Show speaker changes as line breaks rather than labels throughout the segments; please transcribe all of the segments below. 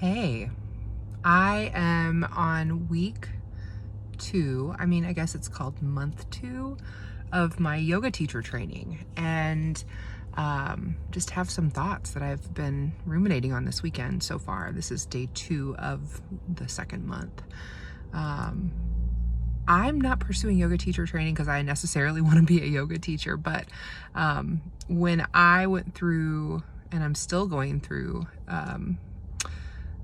Hey, I am on week 2. I guess it's called month 2 of my yoga teacher training, and just have some thoughts that I've been ruminating on this weekend so far. This is day 2 of the second month. I'm not pursuing yoga teacher training because I necessarily want to be a yoga teacher, but when I went through, and I'm still going through,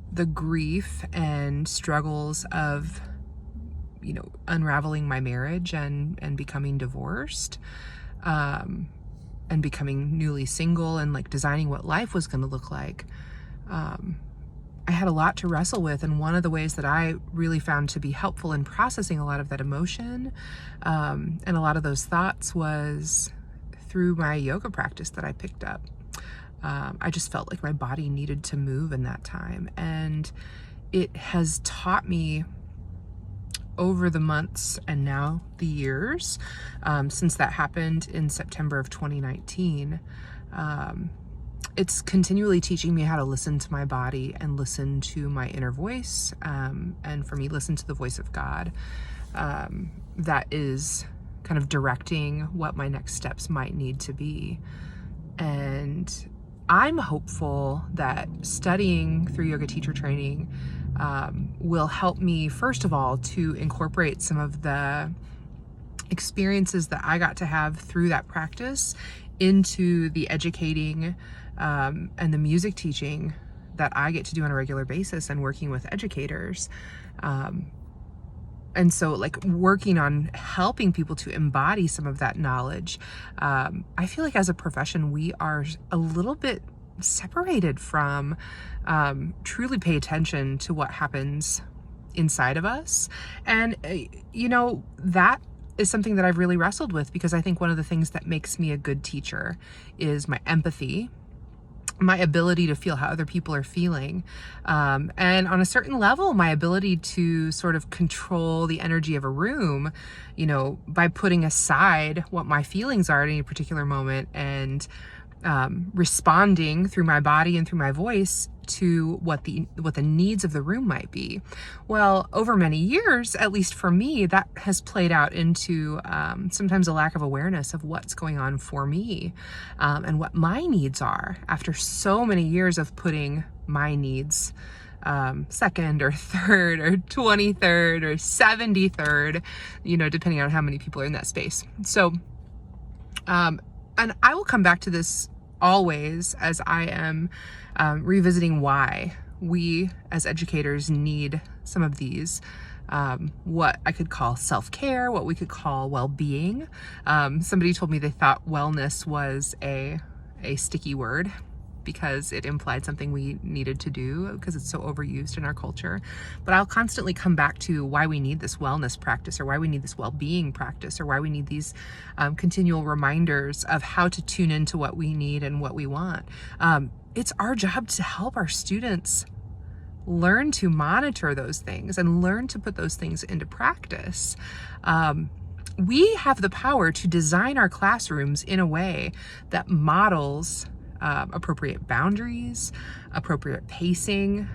the grief and struggles of, unraveling my marriage and becoming divorced, and becoming newly single and like designing what life was going to look like. I had a lot to wrestle with, and one of the ways that I really found to be helpful in processing a lot of that emotion and a lot of those thoughts was through my yoga practice that I picked up. I just felt like my body needed to move in that time, and it has taught me over the months and now the years since that happened in September of 2019. It's continually teaching me how to listen to my body and listen to my inner voice, and for me, listen to the voice of God that is kind of directing what my next steps might need to be. And I'm hopeful that studying through yoga teacher training will help me, first of all, to incorporate some of the experiences that I got to have through that practice into the educating and the music teaching that I get to do on a regular basis and working with educators. And so like working on helping people to embody some of that knowledge. I feel like as a profession, we are a little bit separated from truly pay attention to what happens inside of us. And, that is something that I've really wrestled with, because I think one of the things that makes me a good teacher is my empathy, my ability to feel how other people are feeling. And on a certain level, my ability to sort of control the energy of a room, by putting aside what my feelings are at any particular moment and responding through my body and through my voice to what the needs of the room might be. Well, over many years, at least for me, that has played out into sometimes a lack of awareness of what's going on for me and what my needs are, after so many years of putting my needs second or third or 23rd or 73rd, depending on how many people are in that space. So, and I will come back to this always as I am revisiting why we as educators need some of these, what I could call self-care, what we could call well-being. Somebody told me they thought wellness was a sticky word because it implied something we needed to do because it's so overused in our culture. But I'll constantly come back to why we need this wellness practice, or why we need this well-being practice, or why we need these continual reminders of how to tune into what we need and what we want. It's our job to help our students learn to monitor those things and learn to put those things into practice. We have the power to design our classrooms in a way that models appropriate boundaries, appropriate pacing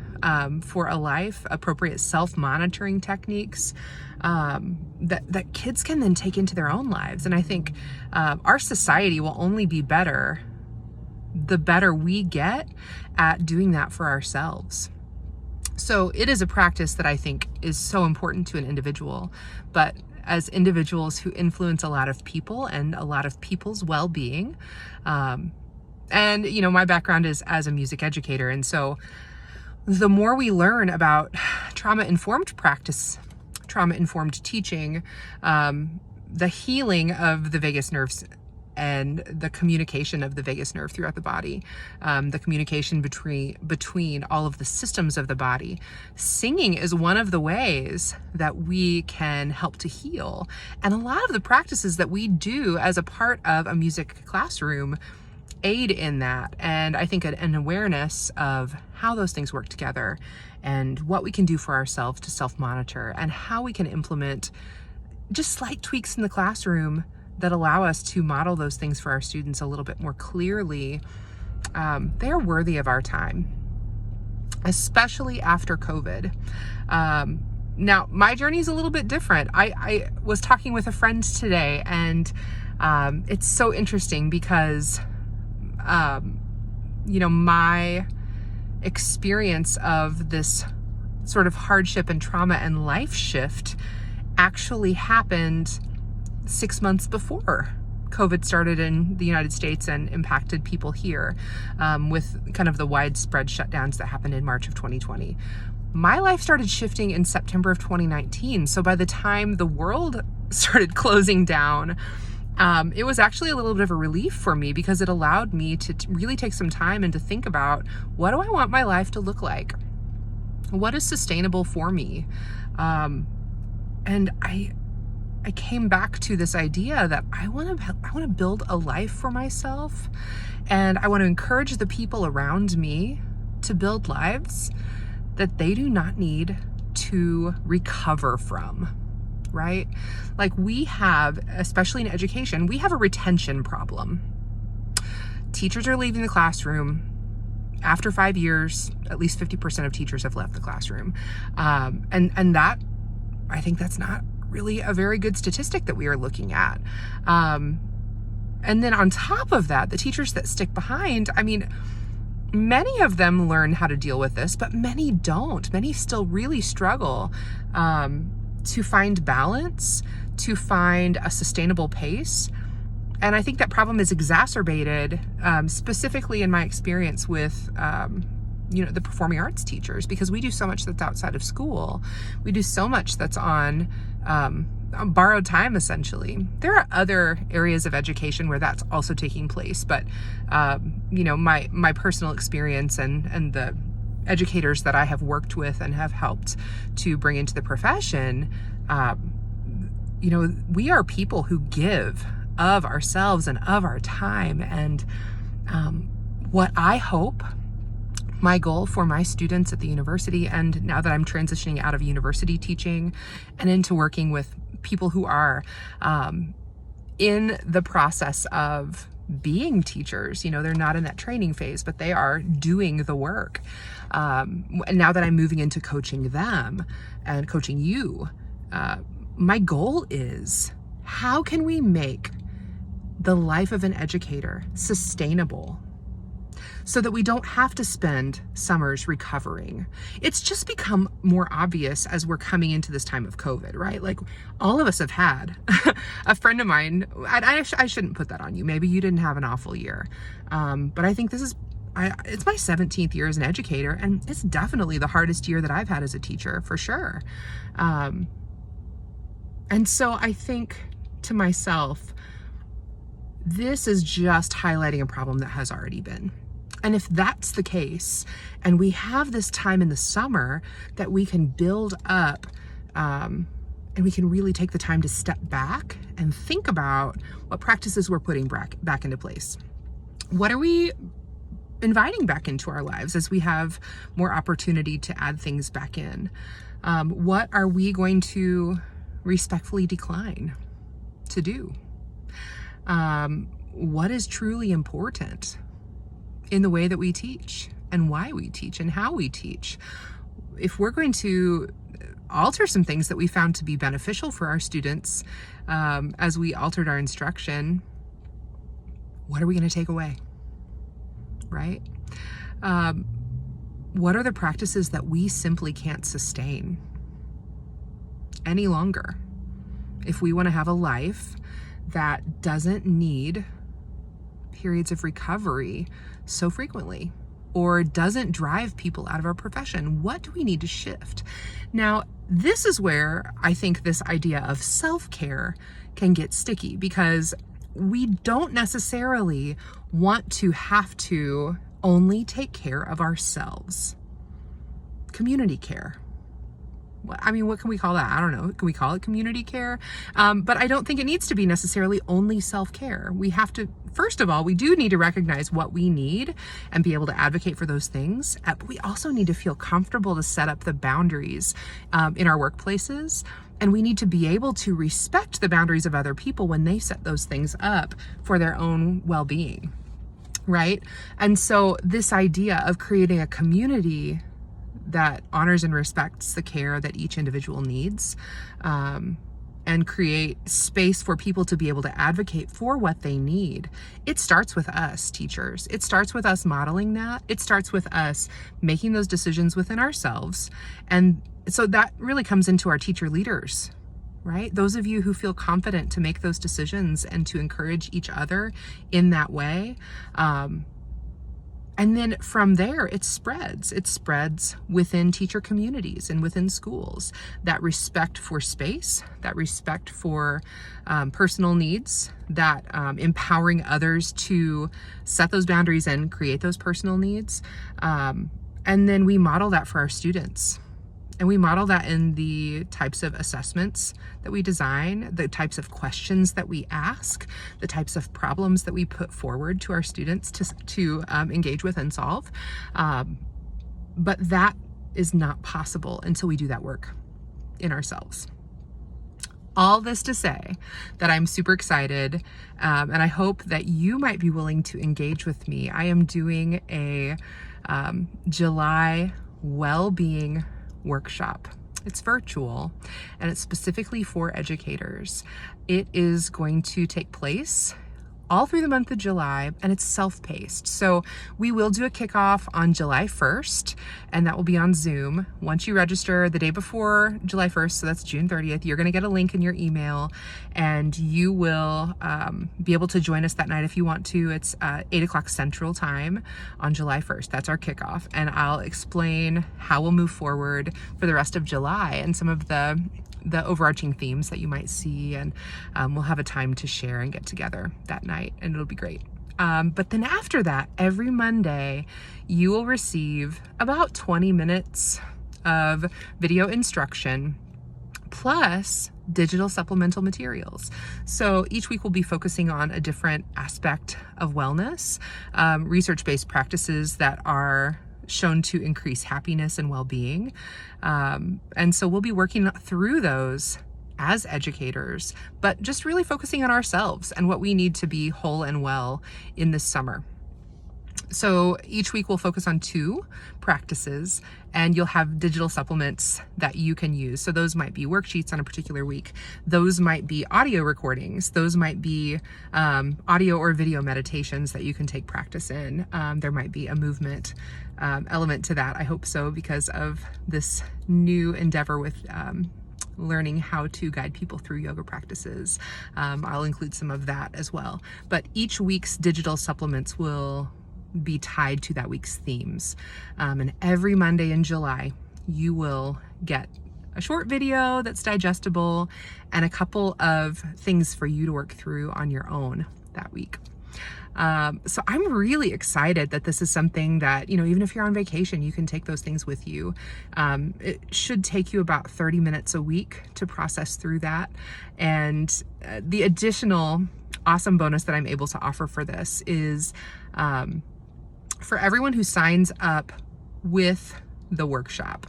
for a life, appropriate self-monitoring techniques that kids can then take into their own lives. And I think our society will only be better the better we get at doing that for ourselves. So it is a practice that I think is so important to an individual, but as individuals who influence a lot of people and a lot of people's well-being, and, my background is as a music educator. And so the more we learn about trauma-informed practice, trauma-informed teaching, the healing of the vagus nerves and the communication of the vagus nerve throughout the body, the communication between all of the systems of the body. Singing is one of the ways that we can help to heal. And a lot of the practices that we do as a part of a music classroom aid in that. And I think an awareness of how those things work together and what we can do for ourselves to self-monitor, and how we can implement just slight tweaks in the classroom that allow us to model those things for our students a little bit more clearly, they're worthy of our time. especially after COVID. Now, my journey is a little bit different. I was talking with a friend today, and it's so interesting because, my experience of this sort of hardship and trauma and life shift actually happened 6 months before COVID started in the United States and impacted people here, with kind of the widespread shutdowns that happened in March of 2020. My life started shifting in September of 2019. So by the time the world started closing down, it was actually a little bit of a relief for me, because it allowed me to really take some time and to think about, what do I want my life to look like? What is sustainable for me? And I came back to this idea that I want to build a life for myself, and I want to encourage the people around me to build lives that they do not need to recover from, right? Like, we have, especially in education, we have a retention problem. Teachers are leaving the classroom. After 5 years, at least 50% of teachers have left the classroom. And that, I think that's not really a very good statistic that we are looking at. And then on top of that, the teachers that stick behind, I mean, many of them learn how to deal with this, but many don't. Many still really struggle to find balance, to find a sustainable pace. And I think that problem is exacerbated, specifically in my experience with, the performing arts teachers, because we do so much that's outside of school. We do so much that's on borrowed time, essentially. There are other areas of education where that's also taking place, but my personal experience and the educators that I have worked with and have helped to bring into the profession, we are people who give of ourselves and of our time. And what I hope, my goal for my students at the university, and now that I'm transitioning out of university teaching and into working with people who are in the process of being teachers, they're not in that training phase, but they are doing the work. And now that I'm moving into coaching them and coaching you, my goal is, how can we make the life of an educator sustainable, so that we don't have to spend summers recovering? It's just become more obvious as we're coming into this time of COVID, right? Like, all of us have had a friend of mine, I shouldn't put that on you. Maybe you didn't have an awful year. But I think it's my 17th year as an educator, and it's definitely the hardest year that I've had as a teacher, for sure. And so I think to myself, this is just highlighting a problem that has already been. And if that's the case, and we have this time in the summer that we can build up, and we can really take the time to step back and think about what practices we're putting back into place. What are we inviting back into our lives as we have more opportunity to add things back in? What are we going to respectfully decline to do? What is truly important in the way that we teach, and why we teach, and how we teach? If we're going to alter some things that we found to be beneficial for our students, as we altered our instruction, what are we going to take away, right? What are the practices that we simply can't sustain any longer if we want to have a life that doesn't need periods of recovery so frequently, or doesn't drive people out of our profession? What do we need to shift? Now, this is where I think this idea of self-care can get sticky, because we don't necessarily want to have to only take care of ourselves. Community care. What can we call that? I don't know. Can we call it community care? But I don't think it needs to be necessarily only self-care. We have to, first of all, we do need to recognize what we need and be able to advocate for those things. But we also need to feel comfortable to set up the boundaries in our workplaces. And we need to be able to respect the boundaries of other people when they set those things up for their own well-being, right? And so this idea of creating a community that honors and respects the care that each individual needs, and create space for people to be able to advocate for what they need. It starts with us, teachers. It starts with us modeling that. It starts with us making those decisions within ourselves. And so that really comes into our teacher leaders, right? Those of you who feel confident to make those decisions and to encourage each other in that way. And then from there, it spreads. It spreads within teacher communities and within schools. That respect for space, that respect for personal needs, that empowering others to set those boundaries and create those personal needs. And then we model that for our students. And we model that in the types of assessments that we design, the types of questions that we ask, the types of problems that we put forward to our students to engage with and solve. But that is not possible until we do that work in ourselves. All this to say that I'm super excited, and I hope that you might be willing to engage with me. I am doing a July WellBeing workshop. It's virtual and it's specifically for educators. It is going to take place all through the month of July, and it's self-paced. So we will do a kickoff on July 1st, and that will be on Zoom. Once you register the day before July 1st, so that's June 30th, you're gonna get a link in your email, and you will be able to join us that night if you want to. It's 8 o'clock Central Time on July 1st. That's our kickoff, and I'll explain how we'll move forward for the rest of July and some of the overarching themes that you might see, and we'll have a time to share and get together that night, and it'll be great. But then after that, every Monday, you will receive about 20 minutes of video instruction plus digital supplemental materials. So each week we'll be focusing on a different aspect of wellness, research-based practices that are shown to increase happiness and well-being. And so we'll be working through those as educators, but just really focusing on ourselves and what we need to be whole and well in this summer. So each week we'll focus on 2 practices, and you'll have digital supplements that you can use. So those might be worksheets on a particular week. Those might be audio recordings. Those might be audio or video meditations that you can take practice in. There might be a movement element to that. I hope so, because of this new endeavor with learning how to guide people through yoga practices. I'll include some of that as well. But each week's digital supplements will be tied to that week's themes. And every Monday in July, you will get a short video that's digestible and a couple of things for you to work through on your own that week. So I'm really excited that this is something that, even if you're on vacation, you can take those things with you. It should take you about 30 minutes a week to process through that. And the additional awesome bonus that I'm able to offer for this is for everyone who signs up with the workshop,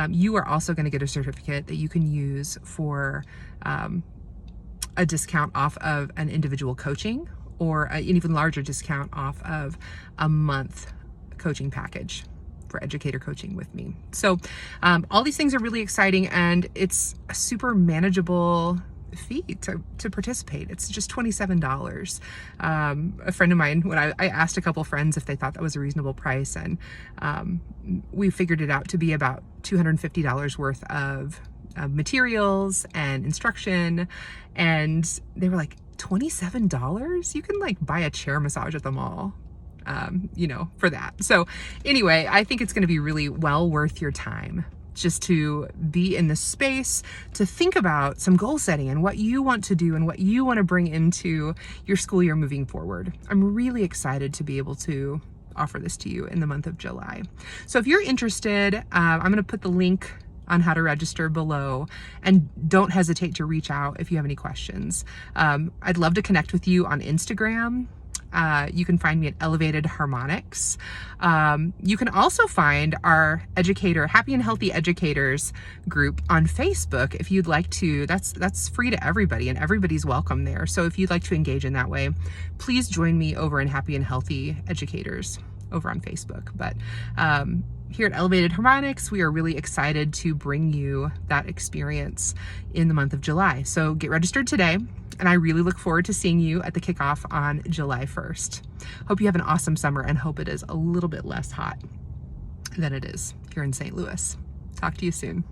you are also going to get a certificate that you can use for a discount off of an individual coaching, or an even larger discount off of a month coaching package for educator coaching with me. So all these things are really exciting, and it's a super manageable fee to participate. It's just $27. A friend of mine, when I asked a couple friends if they thought that was a reasonable price, and we figured it out to be about $250 worth of materials and instruction, and they were like, $27? You can buy a chair massage at the mall, for that. So anyway, I think it's going to be really well worth your time just to be in this space, to think about some goal setting and what you want to do and what you want to bring into your school year moving forward. I'm really excited to be able to offer this to you in the month of July. So if you're interested, I'm going to put the link on how to register below, and don't hesitate to reach out if you have any questions. I'd love to connect with you on Instagram. You can find me at Elevated Harmonics. You can also find our Educator, Happy and Healthy Educators group on Facebook if you'd like to. That's free to everybody, and everybody's welcome there. So if you'd like to engage in that way, please join me over in Happy and Healthy Educators over on Facebook. But here at Elevated Harmonics, we are really excited to bring you that experience in the month of July. So get registered today, and I really look forward to seeing you at the kickoff on July 1st. Hope you have an awesome summer, and hope it is a little bit less hot than it is here in St. Louis. Talk to you soon.